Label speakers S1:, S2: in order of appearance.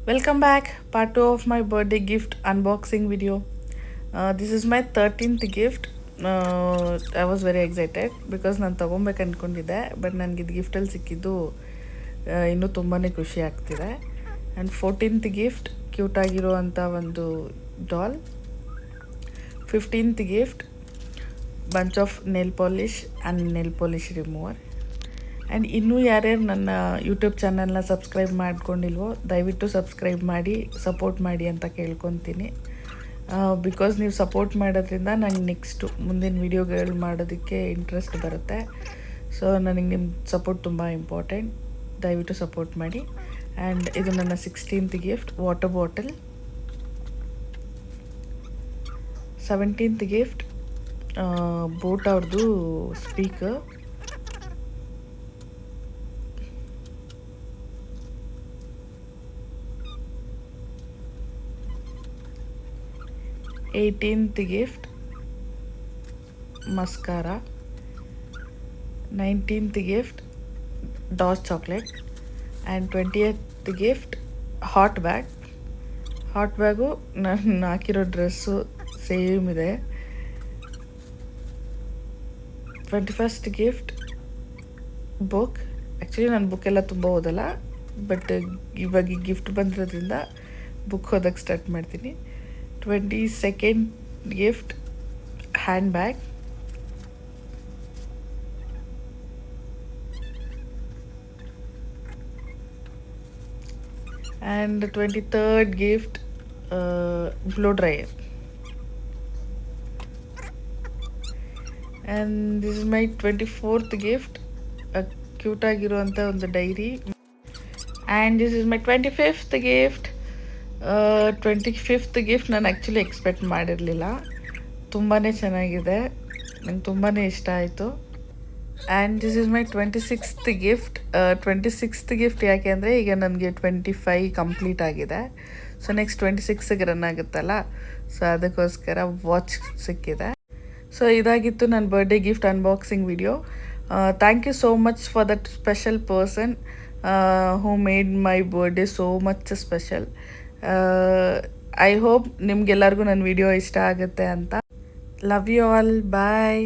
S1: Welcome back, part 2 of my birthday gift unboxing video. This is my 13th gift. I was very excited because ನಾನು ತೊಗೊಬೇಕು ಅಂದ್ಕೊಂಡಿದ್ದೆ but ನನಗೆ ಇದು ಗಿಫ್ಟಲ್ಲಿ ಸಿಕ್ಕಿದ್ದು ಇನ್ನೂ ತುಂಬಾ ಖುಷಿ ಆಗ್ತಿದೆ. ಆ್ಯಂಡ್ 14th ಗಿಫ್ಟ್ ಕ್ಯೂಟಾಗಿರೋ ಅಂಥ ಒಂದು doll. 15th gift bunch of nail polish and nail polish remover. And ಇನ್ನೂ ಯಾರ್ಯಾರು ನನ್ನ ಯೂಟ್ಯೂಬ್ ಚಾನಲ್ನ ಸಬ್ಸ್ಕ್ರೈಬ್ ಮಾಡ್ಕೊಂಡಿಲ್ವೋ ದಯವಿಟ್ಟು ಸಬ್ಸ್ಕ್ರೈಬ್ ಮಾಡಿ ಸಪೋರ್ಟ್ ಮಾಡಿ ಅಂತ ಕೇಳ್ಕೊತೀನಿ. ಬಿಕಾಸ್ ನೀವು ಸಪೋರ್ಟ್ ಮಾಡೋದ್ರಿಂದ ನಂಗೆ ನೆಕ್ಸ್ಟು ಮುಂದಿನ ವೀಡಿಯೋಗಳು ಮಾಡೋದಕ್ಕೆ ಇಂಟ್ರೆಸ್ಟ್ ಬರುತ್ತೆ. ಸೊ ನನಗೆ ನಿಮ್ಮ ಸಪೋರ್ಟ್ ತುಂಬ ಇಂಪಾರ್ಟೆಂಟ್. ದಯವಿಟ್ಟು ಸಪೋರ್ಟ್ ಮಾಡಿ. ಆ್ಯಂಡ್ ಇದು ನನ್ನ 16th gift water bottle. 17th gift boat ಅವ್ರದ್ದು speaker. 18th gift mascara. 19th gift Dodge chocolate. And 20th gift hot bag. Hot bag ನಾನು ಹಾಕಿರೋ ಡ್ರೆಸ್ಸು ಸೇಮ್ ಇದೆ. 21st gift book. ಆ್ಯಕ್ಚುಲಿ ನಾನು ಬುಕ್ಕೆಲ್ಲ ತುಂಬ ಓದಲ್ಲ, ಬಟ್ ಇವಾಗ ಈ ಗಿಫ್ಟ್ ಬಂದಿರೋದ್ರಿಂದ ಬುಕ್ ಓದೋಕ್ಕೆ ಸ್ಟಾರ್ಟ್ ಮಾಡ್ತೀನಿ. 22nd gift handbag. And the 23rd gift blow dryer. And this is my 24th gift, a cute ಆಗಿರುವಂಥ ಒಂದು diary. And this is my 25th gift. 25th gift ನಾನು ಆ್ಯಕ್ಚುಲಿ ಎಕ್ಸ್ಪೆಕ್ಟ್ ಮಾಡಿರಲಿಲ್ಲ. ತುಂಬಾ ಚೆನ್ನಾಗಿದೆ, ನಂಗೆ ತುಂಬಾ ಇಷ್ಟ ಆಯಿತು. And this is my 26th gift. 26th gift ಯಾಕೆ ಅಂದರೆ ಈಗ ನನಗೆ 25 ಕಂಪ್ಲೀಟ್ ಆಗಿದೆ. ಸೊ ನೆಕ್ಸ್ಟ್ 26ಗೆ ರನ್ ಆಗುತ್ತಲ್ಲ, ಸೊ ಅದಕ್ಕೋಸ್ಕರ ವಾಚ್ ಸಿಕ್ಕಿದೆ. ಸೊ ಇದಾಗಿತ್ತು ನನ್ನ birthday gift unboxing video. Thank you so much for that special person who made my birthday so much special. I hope ನಿಮ್ಗೆಲ್ಲರಿಗೂ ನನ್ನ ವಿಡಿಯೋ ಇಷ್ಟ ಆಗುತ್ತೆ ಅಂತ. Love you all. ಬಾಯ್.